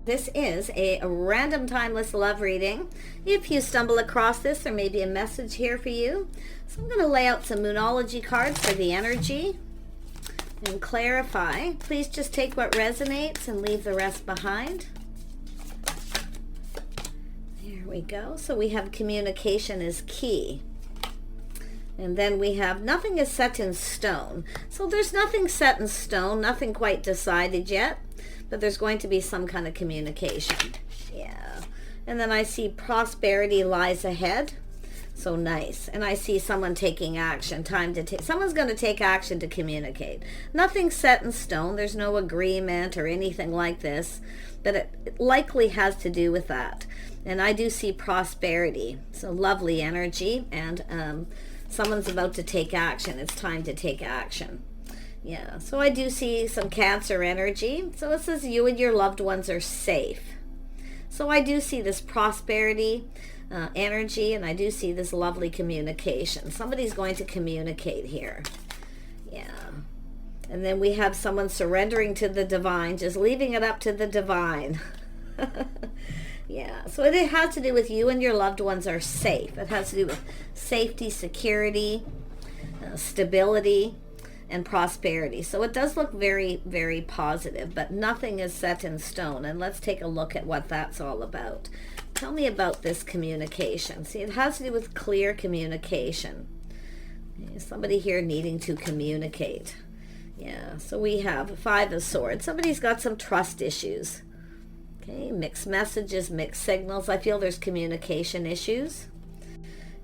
This is a random timeless love reading. If you stumble across this, there may be a message here for you. So I'm going to lay out some Moonology cards for the energy and clarify. Please just take what resonates and leave the rest behind. There we go. So we have communication is key. And then we have nothing is set in stone. So there's nothing set in stone, nothing quite decided yet. But there's going to be some kind of communication. Yeah. And then I see prosperity lies ahead. So nice. And I see someone taking action. Time to take. Someone's going to take action to communicate. Nothing set in stone. There's no agreement or anything like this. But it likely has to do with that. And I do see prosperity. So lovely energy. And someone's about to take action. It's time to take action. Yeah, so I do see some Cancer energy. So it says you and your loved ones are safe. So I do see this prosperity energy, and I do see this lovely communication. Somebody's going to communicate here. Yeah. And then we have someone surrendering to the divine, just leaving it up to the divine. Yeah, so it has to do with you and your loved ones are safe. It has to do with safety, security, stability, and prosperity. So it does look very, very positive, but nothing is set in stone. And let's take a look at what that's all about. Tell me about this communication. See, it has to do with clear communication. Somebody here needing to communicate. Yeah, so we have Five of Swords. Somebody's got some trust issues. Okay, mixed messages, mixed signals. I feel there's communication issues.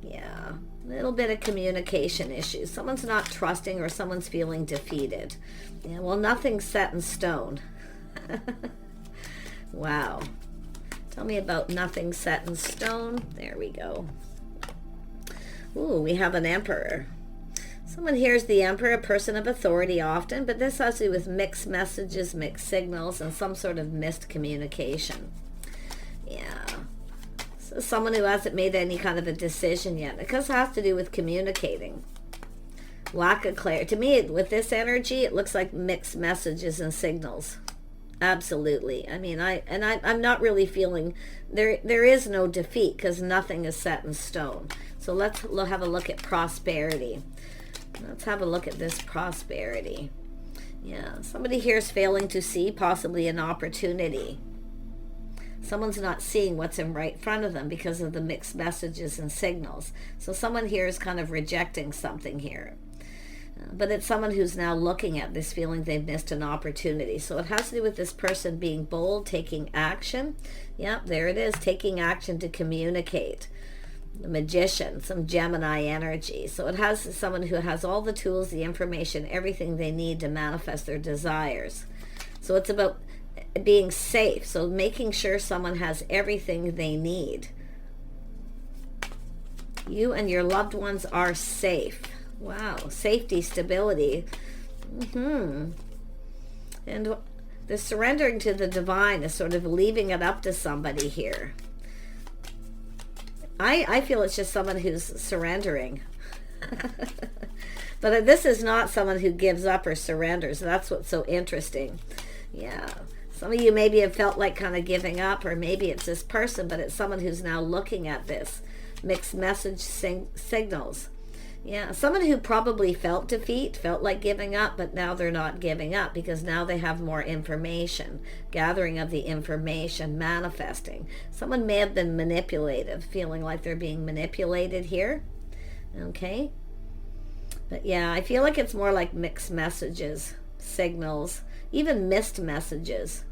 Yeah. Little bit of communication issues. Someone's not trusting or someone's feeling defeated. Yeah, well, nothing's set in stone. Wow. Tell me about nothing set in stone. There we go. Ooh, we have an Emperor. Someone here is the Emperor, a person of authority often, but this has to do with mixed messages, mixed signals, and some sort of missed communication. Yeah. So someone who hasn't made any kind of a decision yet. Because it has to do with communicating. Lack of clarity. To me, with this energy, it looks like mixed messages and signals. Absolutely. I mean, I'm not really feeling there is no defeat because nothing is set in stone. So let's have a look at prosperity. Let's have a look at this prosperity. Yeah, somebody here is failing to see possibly an opportunity. Someone's not seeing what's in right front of them because of the mixed messages and signals. So someone here is kind of rejecting something here. But it's someone who's now looking at this feeling they've missed an opportunity. So it has to do with this person being bold, taking action. Yep, there it is, taking action to communicate. The Magician, some Gemini energy. So it has someone who has all the tools, the information, everything they need to manifest their desires. So it's about being safe. So making sure someone has everything they need. You and your loved ones are safe. Wow. Safety, stability. And the surrendering to the divine is sort of leaving it up to somebody here. I feel it's just someone who's surrendering. But this is not someone who gives up or surrenders. That's what's so interesting. Yeah. Some of you maybe have felt like kind of giving up, or maybe it's this person, but it's someone who's now looking at this. Mixed message signals. Yeah, someone who probably felt defeat, felt like giving up, but now they're not giving up because now they have more information. Gathering of the information, manifesting. Someone may have been manipulative, feeling like they're being manipulated here. Okay. But yeah, I feel like it's more like mixed messages, signals, even missed messages.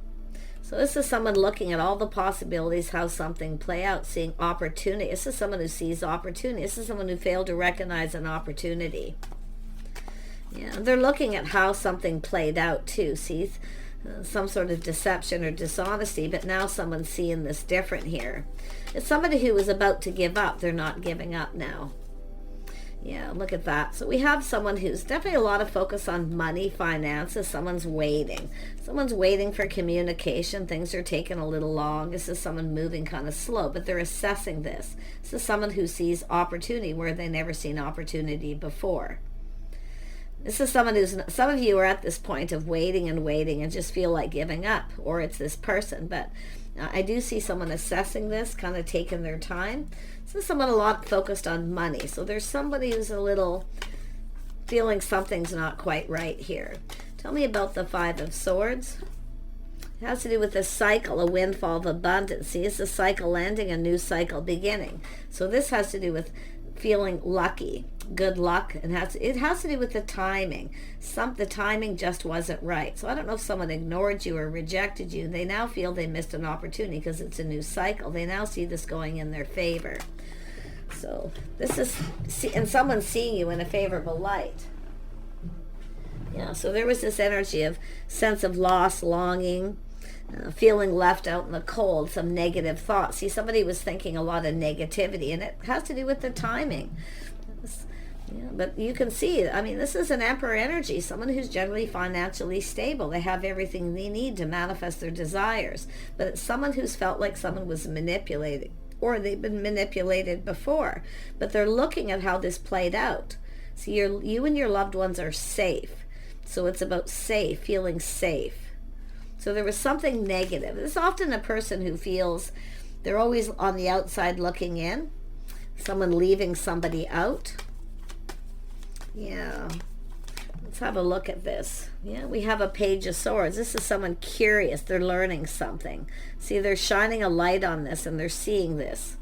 So this is someone looking at all the possibilities, how something play out, seeing opportunity. This is someone who sees opportunity. This is someone who failed to recognize an opportunity. Yeah, they're looking at how something played out too. See, some sort of deception or dishonesty, but now someone's seeing this different here. It's somebody who was about to give up. They're not giving up now. Yeah, look at that. So we have someone who's definitely a lot of focus on money, finances. Someone's waiting. Someone's waiting for communication. Things are taking a little long. This is someone moving kind of slow, but they're assessing this. This is someone who sees opportunity where they never seen opportunity before. This is someone who's, some of you are at this point of waiting and just feel like giving up, or it's this person. But I do see someone assessing this, kind of taking their time. This is someone a lot focused on money. So there's somebody who's a little feeling something's not quite right here. Tell me about the Five of Swords. It has to do with the cycle, a windfall of abundance. See, it's a cycle ending, a new cycle beginning. So this has to do with feeling lucky, good luck, and it has to do with the timing. The timing just wasn't right. So I don't know if someone ignored you or rejected you. They now feel they missed an opportunity because it's a new cycle. They now see this going in their favor. So this is, and someone's seeing you in a favorable light. Yeah, so there was this energy of sense of loss, longing, feeling left out in the cold, some negative thoughts. See, somebody was thinking a lot of negativity, and it has to do with the timing. Yeah, but you can see, I mean, this is an Emperor energy, someone who's generally financially stable. They have everything they need to manifest their desires. But it's someone who's felt like someone was manipulated, or they've been manipulated before. But they're looking at how this played out. See, you and your loved ones are safe. So it's about safe, feeling safe. So there was something negative. It's often a person who feels they're always on the outside looking in. Someone leaving somebody out. Yeah. Let's have a look at this. Yeah, we have a Page of Swords. This is someone curious. They're learning something. See, they're shining a light on this and they're seeing this.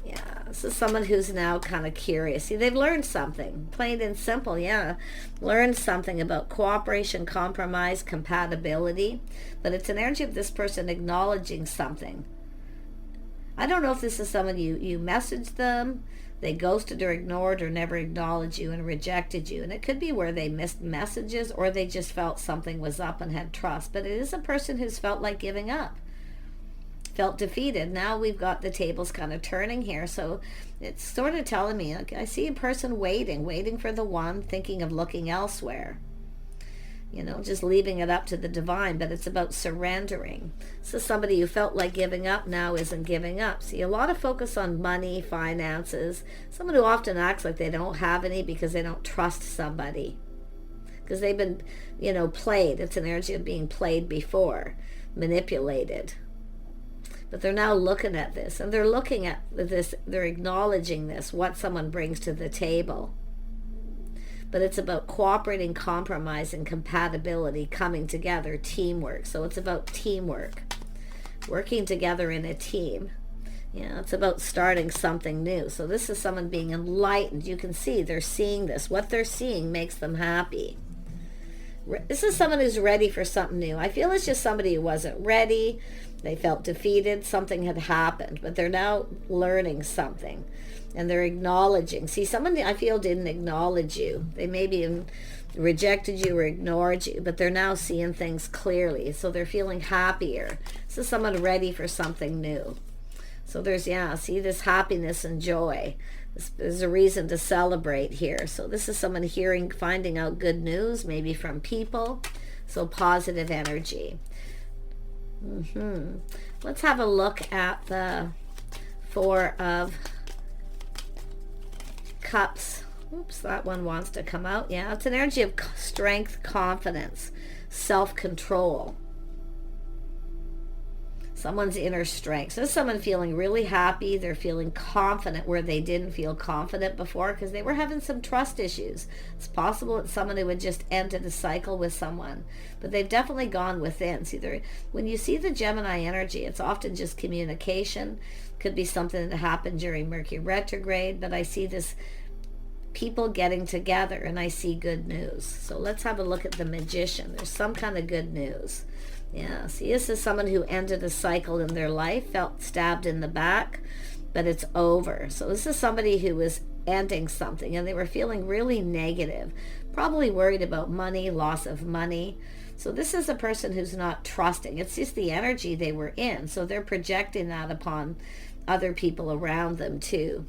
Yeah, this is someone who's now kind of curious. See, they've learned something. Plain and simple, yeah. Learned something about cooperation, compromise, compatibility. But it's an energy of this person acknowledging something. I don't know if this is someone you messaged them, they ghosted or ignored or never acknowledged you and rejected you. And it could be where they missed messages or they just felt something was up and had trust. But it is a person who's felt like giving up. Felt defeated. Now we've got the tables kind of turning here. So it's sort of telling me, like, I see a person waiting for the one, thinking of looking elsewhere. You know, just leaving it up to the divine, but it's about surrendering. So somebody who felt like giving up now isn't giving up. See, a lot of focus on money, finances. Someone who often acts like they don't have any because they don't trust somebody. Because they've been, you know, played. It's an energy of being played before, manipulated. But they're now looking at this, and they're looking at this, they're acknowledging this, what someone brings to the table. But it's about cooperating, compromising, compatibility, coming together, teamwork. So it's about teamwork, working together in a team. Yeah, it's about starting something new. So this is someone being enlightened. You can see they're seeing this. What they're seeing makes them happy. This is someone who's ready for something new. I feel it's just somebody who wasn't ready. They felt defeated. Something had happened, but they're now learning something, and they're acknowledging. See, someone I feel didn't acknowledge you. They maybe rejected you or ignored you, but they're now seeing things clearly, so they're feeling happier. This is someone ready for something new. So there's, yeah, see this happiness and joy. There's a reason to celebrate here. So this is someone finding out good news, maybe from people. So positive energy. Let's have a look at the Four of Cups. Oops, that one wants to come out. Yeah, it's an energy of strength, confidence, self-control. Someone's inner strength. So someone feeling really happy. They're feeling confident where they didn't feel confident before because they were having some trust issues. It's possible it's someone who had just ended a cycle with someone, but they've definitely gone within. See, when you see the Gemini energy, it's often just communication. Could be something that happened during Mercury retrograde, but I see this people getting together and I see good news. So let's have a look at the Magician. There's some kind of good news. Yeah, see, this is someone who ended a cycle in their life, felt stabbed in the back, but it's over. So this is somebody who was ending something, and they were feeling really negative, probably worried about money, loss of money. So this is a person who's not trusting. It's just the energy they were in, so they're projecting that upon other people around them too.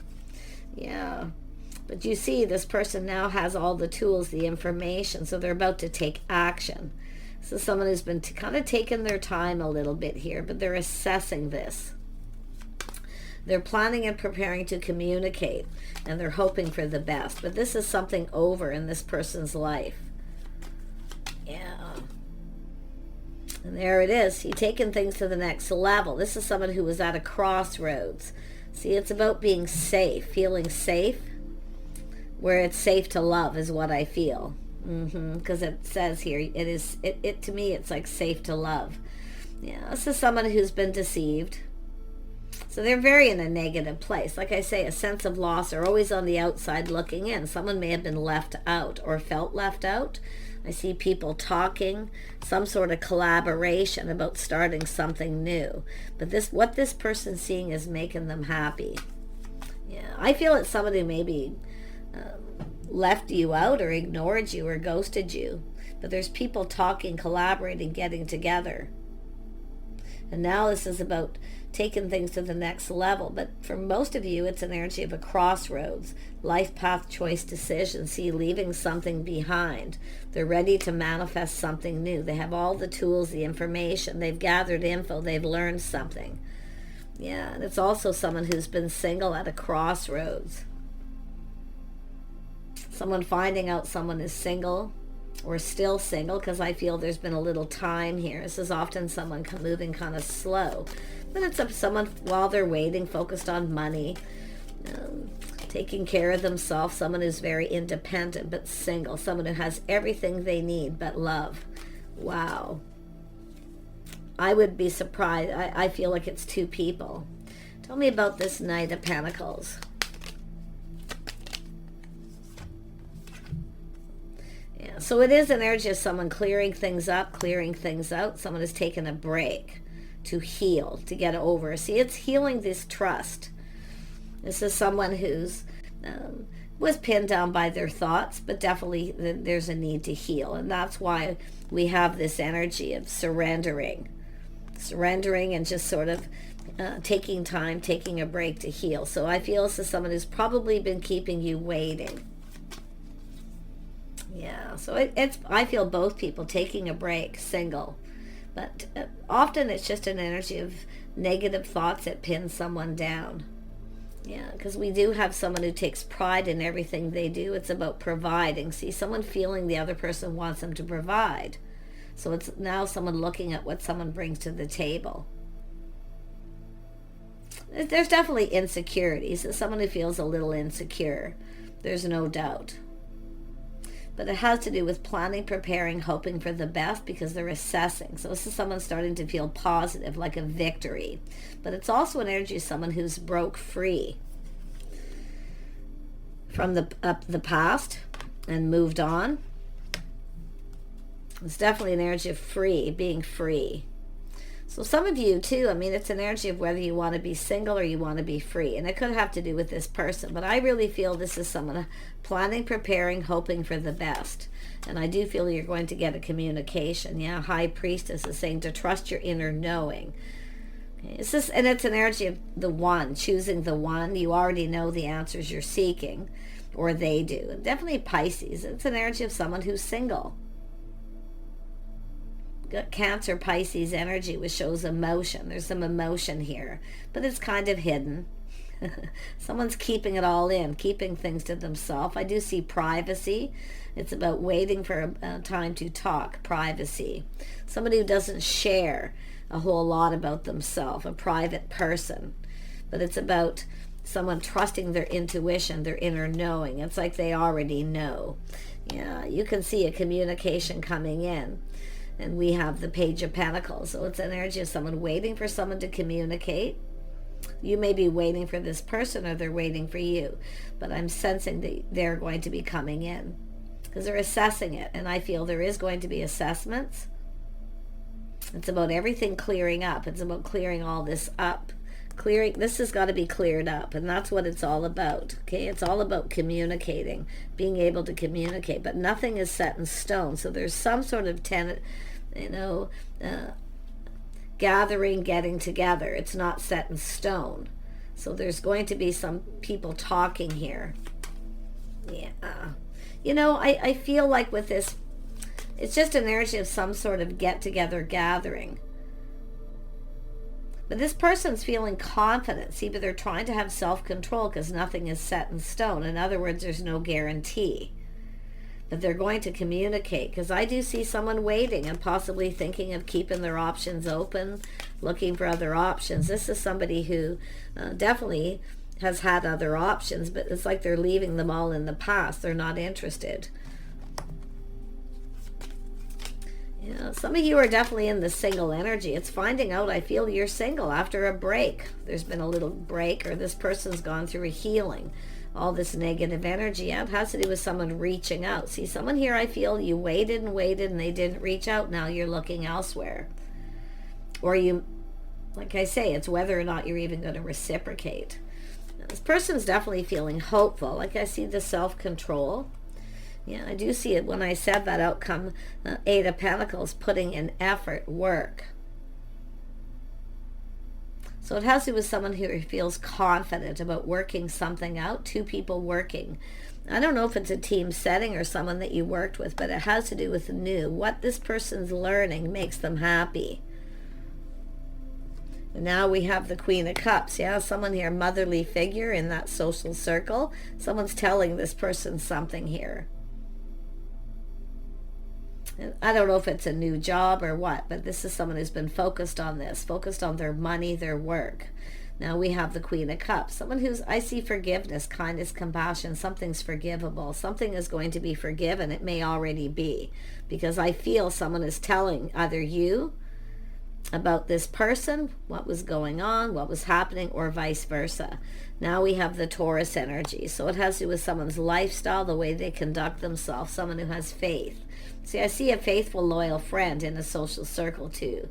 Yeah, but you see, this person now has all the tools, the information, so they're about to take action. So someone who's been kind of taking their time a little bit here, but they're assessing this. They're planning and preparing to communicate, and they're hoping for the best. But this is something over in this person's life. Yeah. And there it is. He's taking things to the next level. This is someone who was at a crossroads. See, it's about being safe, feeling safe, where it's safe to love is what I feel. Because it says here, it to me, it's like safe to love. Yeah, this is someone who's been deceived. So they're very in a negative place. Like I say, a sense of loss. They're always on the outside looking in. Someone may have been left out or felt left out. I see people talking, some sort of collaboration about starting something new. But what this person's seeing is making them happy. Yeah, I feel it's someone who maybe left you out or ignored you or ghosted you. But there's people talking, collaborating, getting together. And now this is about taking things to the next level. But for most of you, it's an energy of a crossroads, life path, choice, decision. See, leaving something behind. They're ready to manifest something new. They have all the tools, the information. They've gathered info. They've learned something. Yeah, and it's also someone who's been single at a crossroads. Someone finding out someone is single or still single, because I feel there's been a little time here. This is often someone moving kind of slow. But it's someone, while they're waiting, focused on money, taking care of themselves, someone who's very independent but single, someone who has everything they need but love. Wow. I would be surprised. I feel like it's two people. Tell me about this Knight of Pentacles. Yeah, so it is an energy of someone clearing things up, clearing things out. Someone has taken a break to heal, to get over. See, it's healing this trust. This is someone who's was pinned down by their thoughts, but definitely there's a need to heal. And that's why we have this energy of surrendering and just sort of taking time, taking a break to heal. So I feel this is someone who's probably been keeping you waiting. Yeah, so I feel both people taking a break, single. But often it's just an energy of negative thoughts that pin someone down. Yeah, because we do have someone who takes pride in everything they do. It's about providing. See, someone feeling the other person wants them to provide. So it's now someone looking at what someone brings to the table. There's definitely insecurities. It's someone who feels a little insecure. There's no doubt. But it has to do with planning, preparing, hoping for the best, because they're assessing. So this is someone starting to feel positive, like a victory. But it's also an energy of someone who's broke free from the past and moved on. It's definitely an energy of free, being free. So some of you too, I mean, it's an energy of whether you want to be single or you want to be free. And it could have to do with this person. But I really feel this is someone planning, preparing, hoping for the best. And I do feel you're going to get a communication. Yeah, High Priestess is saying to trust your inner knowing. Okay, and it's an energy of the one, choosing the one. You already know the answers you're seeking, or they do. And definitely Pisces. It's an energy of someone who's single. Cancer, Pisces energy, which shows emotion. There's some emotion here, but it's kind of hidden. Someone's keeping it all in, keeping things to themselves. I do see privacy. It's about waiting for a time to talk, privacy. Somebody who doesn't share a whole lot about themselves, a private person. But it's about someone trusting their intuition, their inner knowing. It's like they already know. Yeah, you can see a communication coming in. And we have the Page of Pentacles. So it's an energy of someone waiting for someone to communicate. You may be waiting for this person, or they're waiting for you. But I'm sensing that they're going to be coming in, because they're assessing it. And I feel there is going to be assessments. It's about everything clearing up. It's about clearing all this up. This has got to be cleared up. And that's what it's all about. Okay, it's all about communicating, being able to communicate. But nothing is set in stone. So there's some sort of gathering, getting together. It's not set in stone. So there's going to be some people talking here. Yeah. I feel like with this, it's just an energy of some sort of get-together gathering. But this person's feeling confident. See, but they're trying to have self-control because nothing is set in stone. In other words, there's no guarantee. But they're going to communicate, because I do see someone waiting and possibly thinking of keeping their options open, looking for other options. This is somebody who definitely has had other options, but it's like they're leaving them all in the past. They're not interested. Yeah, some of you are definitely in the single energy. It's finding out, I feel you're single after a break. There's been a little break, or this person's gone through a healing. All this negative energy, yeah, it has to do with someone reaching out. See, someone here, I feel you waited and waited and they didn't reach out. Now you're looking elsewhere. Or you, like I say, it's whether or not you're even going to reciprocate. Now, this person's definitely feeling hopeful. Like I see the self-control. Yeah, I do see it when I said that outcome. Eight of Pentacles, putting in effort, work. So it has to do with someone who feels confident about working something out. Two people working. I don't know if it's a team setting or someone that you worked with, but it has to do with new. What this person's learning makes them happy. And now we have the Queen of Cups. Yeah, someone here, motherly figure in that social circle. Someone's telling this person something here. I don't know if it's a new job or what, but this is someone who's been focused on this, focused on their money, their work. Now we have the Queen of Cups. Someone who's, I see forgiveness, kindness, compassion. Something's forgivable. Something is going to be forgiven. It may already be, because I feel someone is telling either you about this person, what was going on, what was happening, or vice versa. Now we have the Taurus energy. So it has to do with someone's lifestyle, the way they conduct themselves, someone who has faith. See, I see a faithful, loyal friend in a social circle too.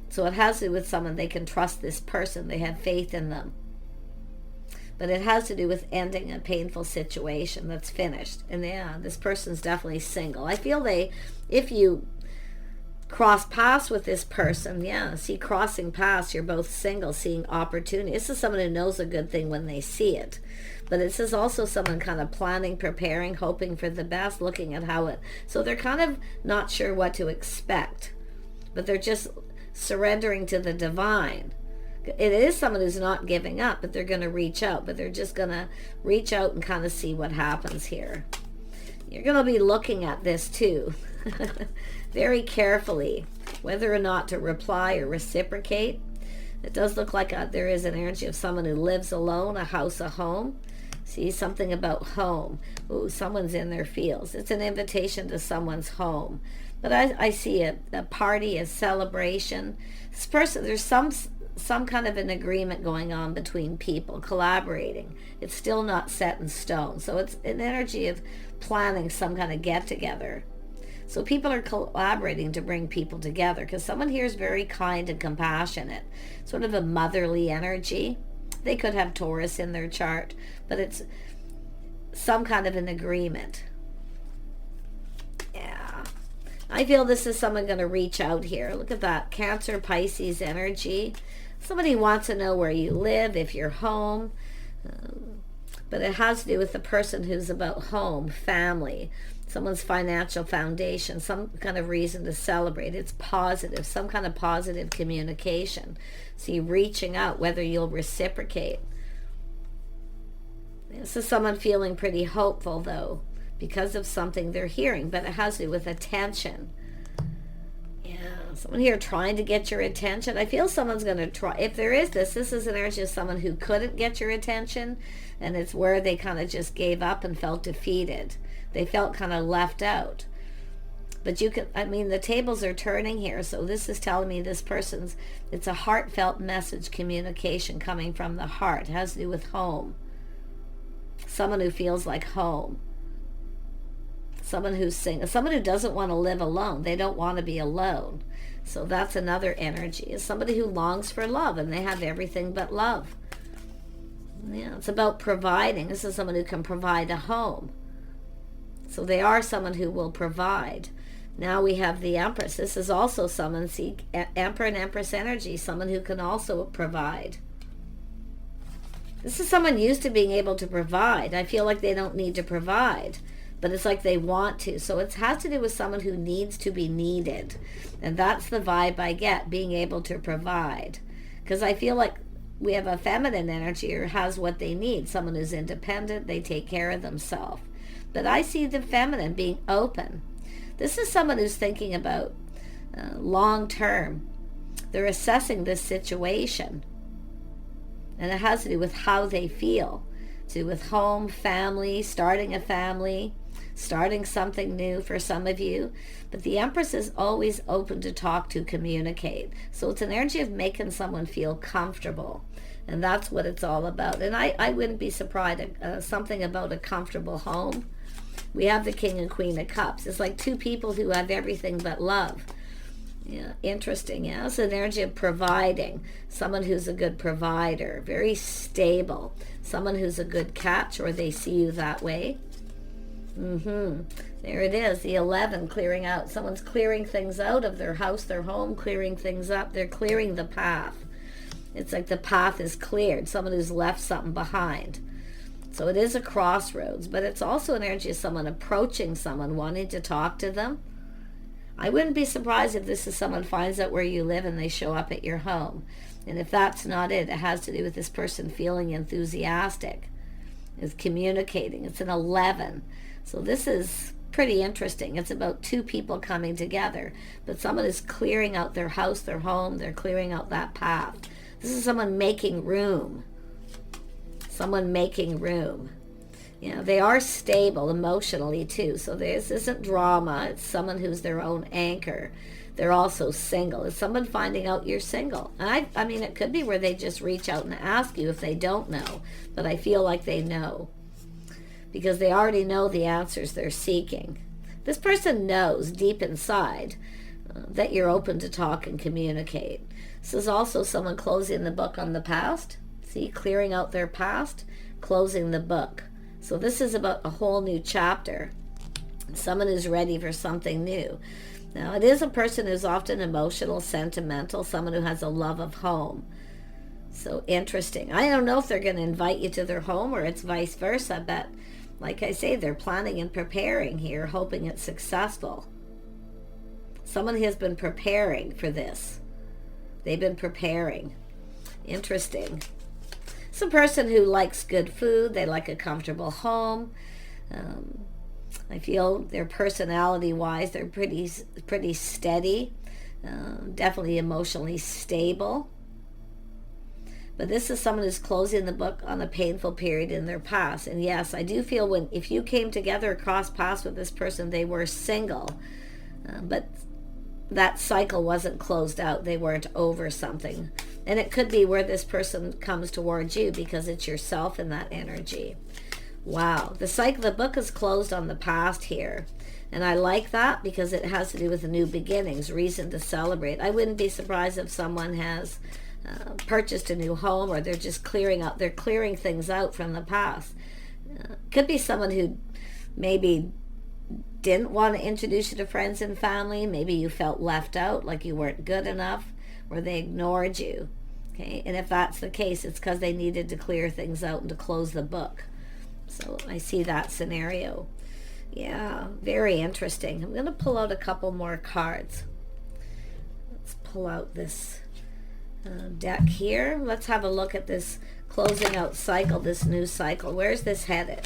So it has to do with someone, they can trust this person, they have faith in them. But it has to do with ending a painful situation that's finished. And yeah, this person's definitely single. I feel if you cross paths with this person, yeah, see, crossing paths, you're both single, seeing opportunity. This is someone who knows a good thing when they see it. But this is also someone kind of planning, preparing, hoping for the best, looking at how it... So they're kind of not sure what to expect, but they're just surrendering to the divine. It is someone who's not giving up, but they're going to reach out. But they're just going to reach out and kind of see what happens here. You're going to be looking at this too. Very carefully, whether or not to reply or reciprocate. It does look like there is an energy of someone who lives alone, a house, a home. See, something about home. Ooh, someone's in their fields. It's an invitation to someone's home. But I see a party, a celebration. This person, there's some kind of an agreement going on between people, collaborating. It's still not set in stone. So it's an energy of planning some kind of get-together. So people are collaborating to bring people together, because someone here is very kind and compassionate, sort of a motherly energy. They could have Taurus in their chart, but it's some kind of an agreement. Yeah. I feel this is someone going to reach out here. Look at that. Cancer, Pisces energy. Somebody wants to know where you live, if you're home. But it has to do with the person who's about home, family, someone's financial foundation, some kind of reason to celebrate. It's positive, some kind of positive communication. See, reaching out, whether you'll reciprocate. This is someone feeling pretty hopeful, though, because of something they're hearing, but it has to do with attention. Yeah, someone here trying to get your attention. I feel someone's going to try. If there is this is an energy of someone who couldn't get your attention, and it's where they kind of just gave up and felt defeated. They felt kind of left out. But you can, I mean, the tables are turning here, so this is telling me this person's, it's a heartfelt message, communication coming from the heart. It has to do with home. Someone who feels like home. Someone who's single. Someone who doesn't want to live alone. They don't want to be alone. So that's another energy. It's somebody who longs for love, and they have everything but love. Yeah, it's about providing. This is someone who can provide a home. So they are someone who will provide. Now we have the Empress. This is also someone, see, Emperor and Empress energy, someone who can also provide. This is someone used to being able to provide. I feel like they don't need to provide, but it's like they want to. So it has to do with someone who needs to be needed. And that's the vibe I get, being able to provide. because I feel like we have a feminine energy, or has what they need. Someone who's independent, they take care of themselves. But I see the feminine being open. This is someone who's thinking about long term. They're assessing this situation. And it has to do with how they feel. To do with home, family, starting a family, starting something new for some of you. But the Empress is always open to talk, to communicate. So it's an energy of making someone feel comfortable. And that's what it's all about. And I wouldn't be surprised something about a comfortable home. We have the King and Queen of Cups. It's like two people who have everything but love. Yeah, interesting. Yeah, it's an energy of providing. Someone who's a good provider, very stable. Someone who's a good catch, or they see you that way. There it is, the 11, clearing out. Someone's clearing things out of their house, their home, clearing things up. They're clearing the path. It's like the path is cleared. Someone who's left something behind. So it is a crossroads, but it's also an energy of someone approaching someone, wanting to talk to them. I wouldn't be surprised if this is someone finds out where you live and they show up at your home. And if that's not it, it has to do with this person feeling enthusiastic. It's communicating. It's an 11. So this is pretty interesting. It's about two people coming together. But someone is clearing out their house, their home. They're clearing out that path. This is someone making room. Someone making room. You know, they are stable emotionally too. So this isn't drama. It's someone who's their own anchor. They're also single. It's someone finding out you're single. And I mean, it could be where they just reach out and ask you if they don't know. But I feel like they know. Because they already know the answers they're seeking. This person knows deep inside that you're open to talk and communicate. This is also someone closing the book on the past. See, clearing out their past, closing the book. So this is about a whole new chapter. Someone who's ready for something new. Now, it is a person who's often emotional, sentimental, someone who has a love of home. So interesting. I don't know if they're going to invite you to their home or it's vice versa, but like I say, they're planning and preparing here, hoping it's successful. Someone has been preparing for this. They've been preparing. Interesting. It's a person who likes good food. They like a comfortable home. I feel their personality-wise, they're pretty steady. Definitely emotionally stable. But this is someone who's closing the book on a painful period in their past. And yes, I do feel if you came together, cross paths with this person, they were single. But that cycle wasn't closed out. They weren't over something. And it could be where this person comes towards you because it's yourself in that energy. Wow. The book is closed on the past here. And I like that because it has to do with the new beginnings, reason to celebrate. I wouldn't be surprised if someone has purchased a new home, or they're just they're clearing things out from the past. Could be someone who maybe didn't want to introduce you to friends and family. Maybe you felt left out, like you weren't good enough, or they ignored you. Okay, and if that's the case, it's because they needed to clear things out and to close the book. So I see that scenario. Yeah, very interesting. I'm going to pull out a couple more cards. Let's pull out this deck here. Let's have a look at this closing out cycle, this new cycle. Where's this headed?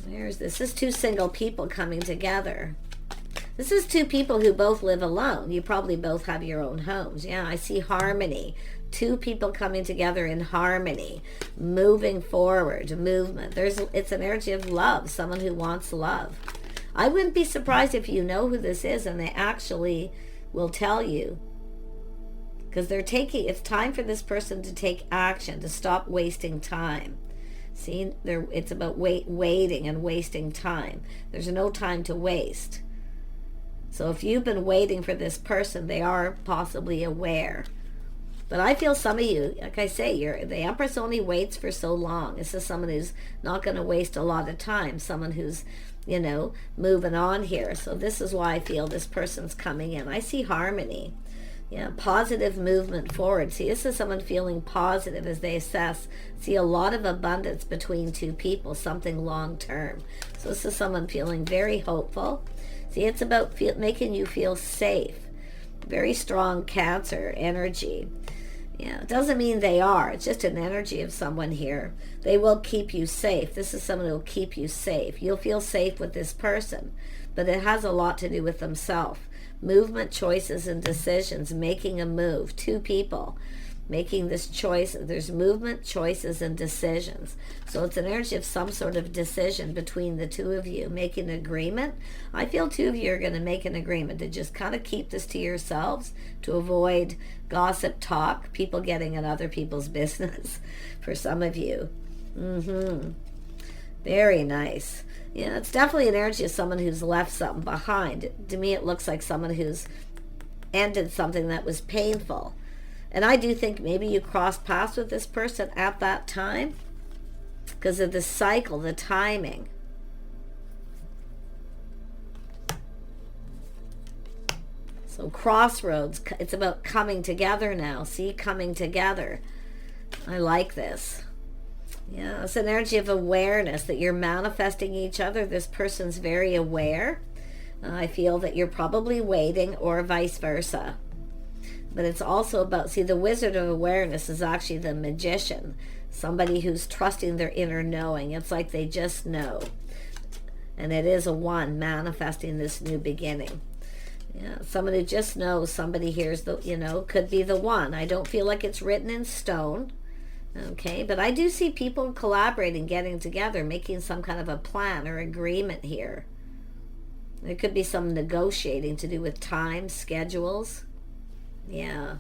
Where's this? This is two single people coming together. This is two people who both live alone. You probably both have your own homes. Yeah, I see harmony. Two people coming together in harmony, moving forward, movement. It's an energy of love, someone who wants love. I wouldn't be surprised if you know who this is and they actually will tell you. Because it's time for this person to take action, to stop wasting time. See, it's about waiting and wasting time. There's no time to waste. So if you've been waiting for this person, they are possibly aware. But I feel some of you, like I say, the Empress only waits for so long. This is someone who's not going to waste a lot of time. Someone who's, moving on here. So this is why I feel this person's coming in. I see harmony. Yeah, positive movement forward. See, this is someone feeling positive as they assess. See, a lot of abundance between two people, something long term. So this is someone feeling very hopeful. See, it's about making you feel safe. Very strong Cancer energy. Yeah, it doesn't mean they are. It's just an energy of someone here. They will keep you safe. This is someone who will keep you safe. You'll feel safe with this person, but it has a lot to do with themselves. Movement, choices, and decisions. Making a move. Two people making this choice. There's movement, choices, and decisions. So it's an energy of some sort of decision between the two of you. Making an agreement. I feel two of you are going to make an agreement to just kind of keep this to yourselves, to avoid gossip talk, people getting in other people's business for some of you. Very nice. Yeah, it's definitely an energy of someone who's left something behind. To me, it looks like someone who's ended something that was painful. And I do think maybe you crossed paths with this person at that time because of the cycle, the timing. So crossroads, it's about coming together now. See, coming together. I like this. Yeah, it's an energy of awareness that you're manifesting each other. This person's very aware. I feel that you're probably waiting, or vice versa. But it's also about, see, the wizard of awareness is actually the magician. Somebody who's trusting their inner knowing. It's like they just know. And it is a one manifesting this new beginning. Yeah, someone who just knows somebody here's the, could be the one. I don't feel like it's written in stone. Okay, but I do see people collaborating, getting together, making some kind of a plan or agreement here. There could be some negotiating to do with time, schedules. Yeah.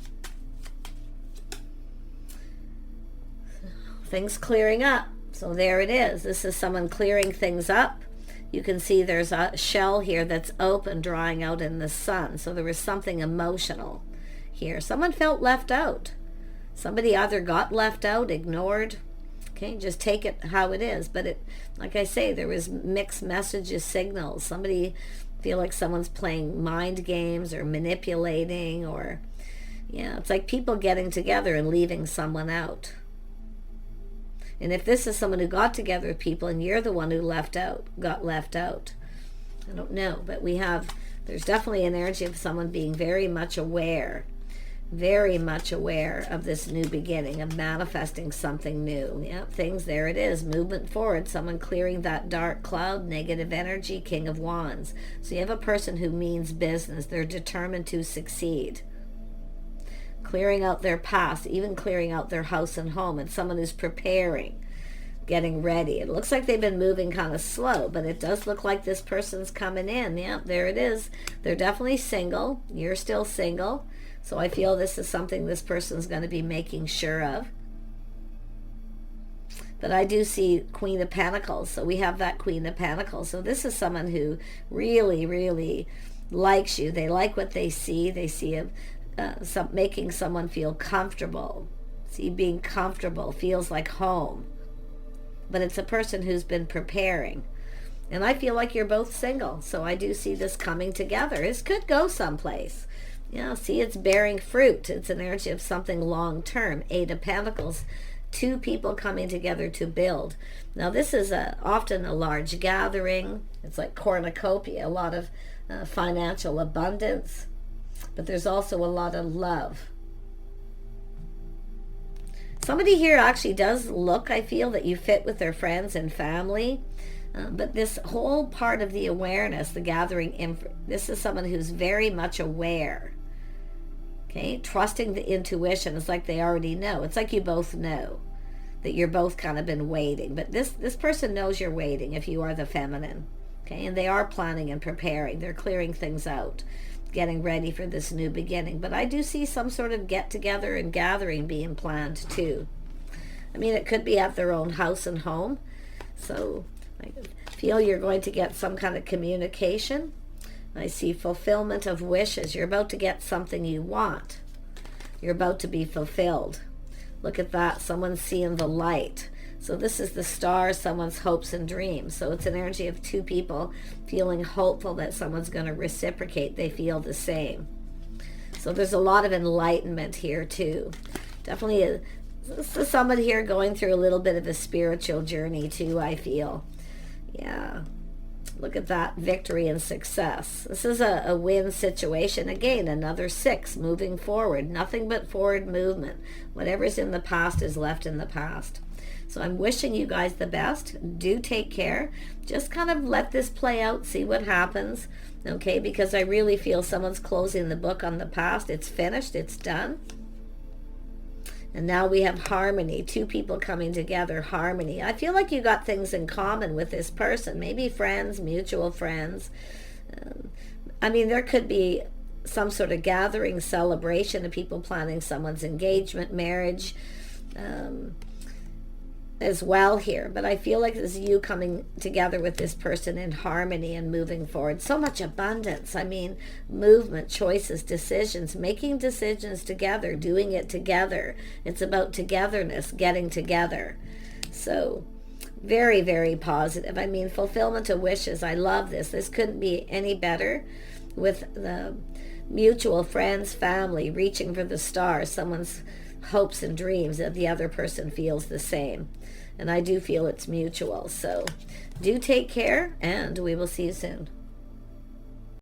Things clearing up. So there it is. This is someone clearing things up. You can see there's a shell here that's open, drying out in the sun. So there was something emotional here. Someone felt left out. Somebody either got left out, ignored. Okay, just take it how it is. But it, like I say, there was mixed messages, signals. Somebody feel like someone's playing mind games or manipulating, or yeah, it's like people getting together and leaving someone out. And if this is someone who got together with people and you're the one who got left out, I don't know. But there's definitely an energy of someone being very much aware of this new beginning, of manifesting something new. Yep, things, there it is, movement forward, someone clearing that dark cloud, negative energy, King of Wands. So you have a person who means business. They're determined to succeed. Clearing out their past, even clearing out their house and home. And someone who's preparing, getting ready. It looks like they've been moving kind of slow, but it does look like this person's coming in. Yeah, there it is. They're definitely single. You're still single. So I feel this is something this person's going to be making sure of. But I do see Queen of Pentacles. So we have that Queen of Pentacles. So this is someone who really, really likes you. They like what they see. They see making someone feel comfortable. See, being comfortable feels like home. But it's a person who's been preparing. And I feel like you're both single. So I do see this coming together. This could go someplace. Yeah, see, it's bearing fruit. It's an energy of something long-term. Eight of Pentacles. Two people coming together to build. Now, this is often a large gathering. It's like cornucopia, a lot of financial abundance. But there's also a lot of love. Somebody here actually does look, I feel, that you fit with their friends and family. But this whole part of the awareness, the gathering, this is someone who's very much aware. Okay, trusting the intuition. It's like they already know. It's like you both know that you're both kind of been waiting. But this person knows you're waiting if you are the feminine. Okay, and they are planning and preparing. They're clearing things out, getting ready for this new beginning. But I do see some sort of get together and gathering being planned too. I mean, it could be at their own house and home. So I feel you're going to get some kind of communication. I see fulfillment of wishes. You're about to get something you want. You're about to be fulfilled. Look at that. Someone's seeing the light. So this is the star, someone's hopes and dreams. So it's an energy of two people feeling hopeful that someone's going to reciprocate. They feel the same. So there's a lot of enlightenment here too. Definitely this is someone here going through a little bit of a spiritual journey too, I feel. Yeah. Look at that, victory and success. This is a win situation. Again, another 6, moving forward. Nothing but forward movement. Whatever's in the past is left in the past. So I'm wishing you guys the best. Do take care. Just kind of let this play out, see what happens. Okay, because I really feel someone's closing the book on the past. It's finished, it's done. And now we have harmony, 2 people coming together, harmony. I feel like you got things in common with this person, maybe friends, mutual friends. I mean, there could be some sort of gathering, celebration of people planning someone's engagement, marriage, as well here. But I feel like this is you coming together with this person in harmony and moving forward. So much abundance. I mean, movement, choices, decisions, making decisions together, doing it together. It's about togetherness, getting together. So very, very positive. I mean, fulfillment of wishes. I love this. This couldn't be any better with the mutual friends, family, reaching for the stars, someone's hopes and dreams, that the other person feels the same. And I do feel it's mutual. So do take care, and we will see you soon.